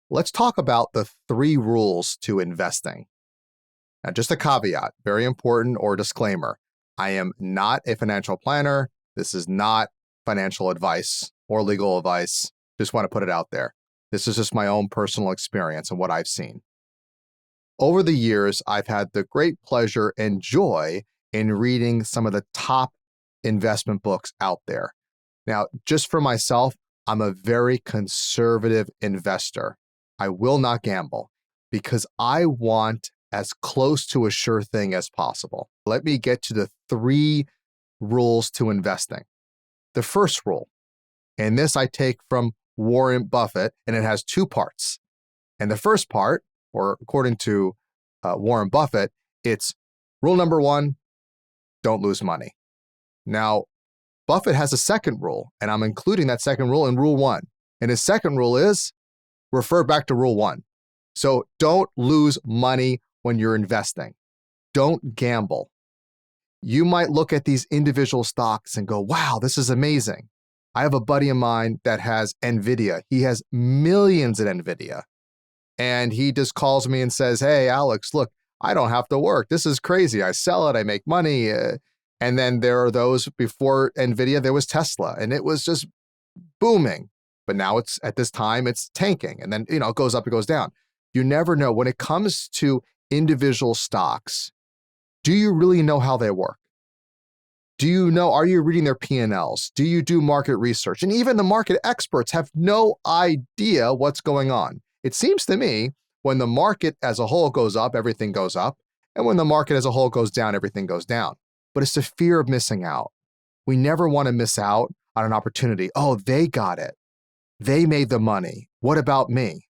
Let's talk about the 3 rules to investing. Now, just a caveat, very important, or disclaimer. I am not a financial planner. This is not financial advice or legal advice. Just want to put it out there. This is just my own personal experience and what I've seen. Over the years, I've had the great pleasure and joy in reading some of the top investment books out there. Now, just for myself, I'm a very conservative investor. I will not gamble because I want as close to a sure thing as possible. Let me get to the 3 rules to investing. The first rule, and this I take from Warren Buffett, and it has 2 parts. And the first part, or according to Warren Buffett, it's rule number 1, don't lose money. Now, Buffett has a second rule, and I'm including that second rule in rule 1. And his second rule is refer back to rule 1. So don't lose money when you're investing. Don't gamble. You might look at these individual stocks and go, wow, this is amazing. I have a buddy of mine that has NVIDIA. He has millions in NVIDIA. And he just calls me and says, hey, Alex, look, I don't have to work. This is crazy. I sell it. I make money. And then there are those before NVIDIA, there was Tesla, and it was just booming. But now it's at this time, it's tanking. And then, it goes up, it goes down. You never know. When it comes to individual stocks, do you really know how they work? Do you know, are you reading their P&Ls? Do you do market research? And even the market experts have no idea what's going on. It seems to me when the market as a whole goes up, everything goes up. And when the market as a whole goes down, everything goes down. But it's the fear of missing out. We never want to miss out on an opportunity. Oh, they got it. They made the money. What about me?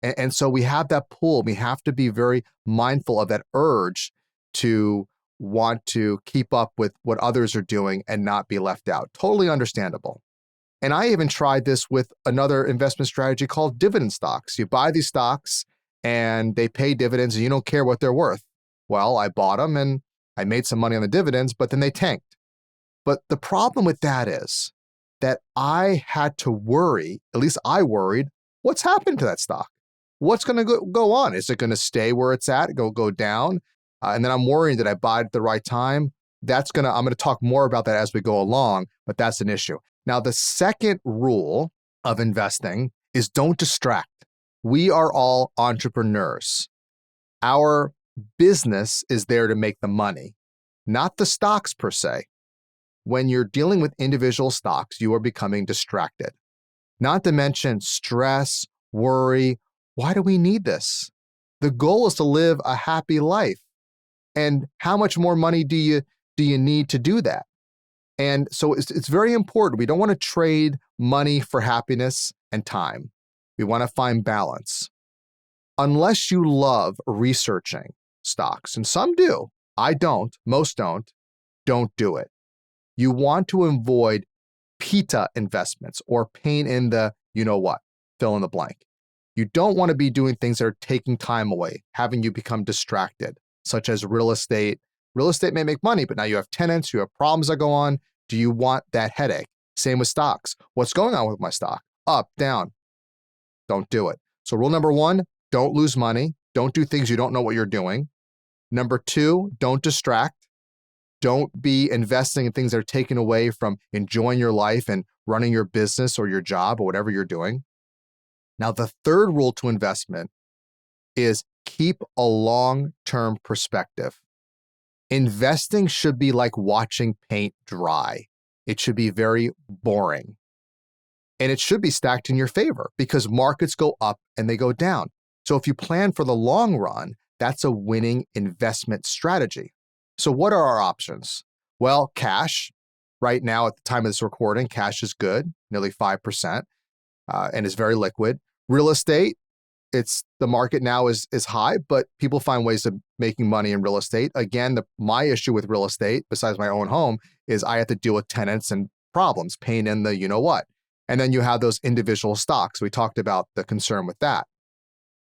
And so we have that pull. We have to be very mindful of that urge to want to keep up with what others are doing and not be left out. Totally understandable. And I even tried this with another investment strategy called dividend stocks. You buy these stocks and they pay dividends and you don't care what they're worth. Well, I bought them and I made some money on the dividends, but then they tanked. But the problem with that is that I had to worry, at least I worried, what's happened to that stock? What's going to go on? Is it going to stay where it's at, go down? And then I'm worrying that I bought at the right time. I'm going to talk more about that as we go along, but that's an issue. Now, the second rule of investing is don't distract. We are all entrepreneurs. Our business is there to make the money, not the stocks per se. When you're dealing with individual stocks, you are becoming distracted. Not to mention stress, worry. Why do we need this? The goal is to live a happy life. And how much more money do you need to do that? And so it's very important. We don't want to trade money for happiness and time. We want to find balance. Unless you love researching stocks, and some do, I don't, most don't do it. You want to avoid PITA investments or pain in the, fill in the blank. You don't want to be doing things that are taking time away, having you become distracted, such as real estate. Real estate may make money, but now you have tenants, you have problems that go on. Do you want that headache? Same with stocks. What's going on with my stock? Up, down. Don't do it. So rule number 1, don't lose money. Don't do things you don't know what you're doing. Number 2, don't distract. Don't be investing in things that are taken away from enjoying your life and running your business or your job or whatever you're doing. Now, the third rule to investment is keep a long-term perspective. Investing should be like watching paint dry. It should be very boring. And it should be stacked in your favor because markets go up and they go down. So if you plan for the long run, that's a winning investment strategy. So what are our options? Well, cash. Right now, at the time of this recording, cash is good, nearly 5%, and is very liquid. Real estate, the market now is high, but people find ways of making money in real estate. Again, my issue with real estate, besides my own home, is I have to deal with tenants and problems, pain in the you-know-what. And then you have those individual stocks. We talked about the concern with that.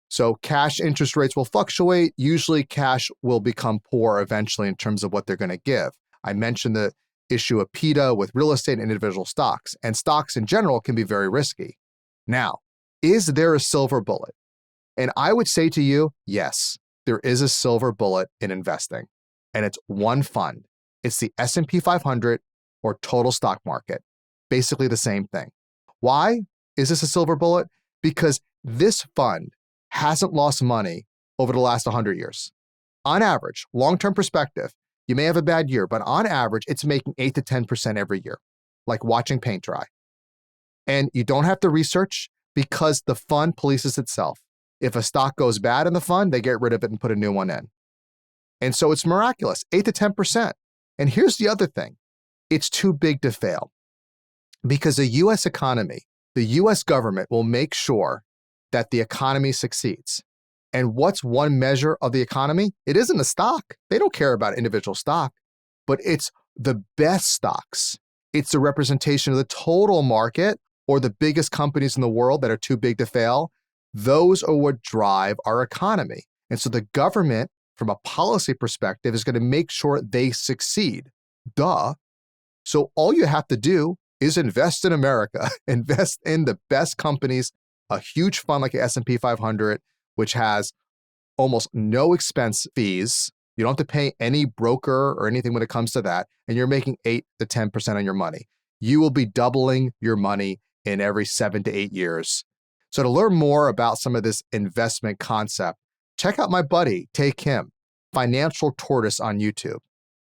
So cash interest rates will fluctuate. Usually cash will become poor eventually in terms of what they're going to give. I mentioned the issue of PITA with real estate and individual stocks, and stocks in general can be very risky. Now, is there a silver bullet? And I would say to you, yes, there is a silver bullet in investing, and it's one fund. It's the S&P 500 or total stock market, basically the same thing. Why is this a silver bullet? Because this fund hasn't lost money over the last 100 years. On average, long-term perspective, you may have a bad year, but on average, it's making 8 to 10% every year, like watching paint dry. And you don't have to research because the fund polices itself. If a stock goes bad in the fund, they get rid of it and put a new one in. And so it's miraculous, 8 to 10%. And here's the other thing. It's too big to fail because the U.S. economy, the U.S. government will make sure that the economy succeeds. And what's one measure of the economy? It isn't a stock. They don't care about individual stock, but it's the best stocks. It's the representation of the total market or the biggest companies in the world that are too big to fail. Those are what drive our economy. And so the government, from a policy perspective, is going to make sure they succeed. Duh. So all you have to do is invest in America, invest in the best companies, a huge fund like the S&P 500, which has almost no expense fees. You don't have to pay any broker or anything when it comes to that. And you're making 8 to 10% on your money. You will be doubling your money in every 7 to 8 years. So to learn more about some of this investment concept, check out my buddy, Tae Kim, Financial Tortoise on YouTube.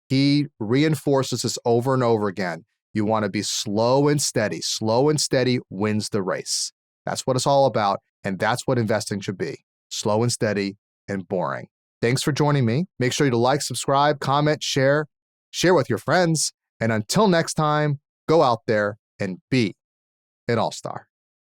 He reinforces this over and over again. You want to be slow and steady. Slow and steady wins the race. That's what it's all about. And that's what investing should be. Slow and steady and boring. Thanks for joining me. Make sure you to like, subscribe, comment, share with your friends. And until next time, go out there and be an all-star.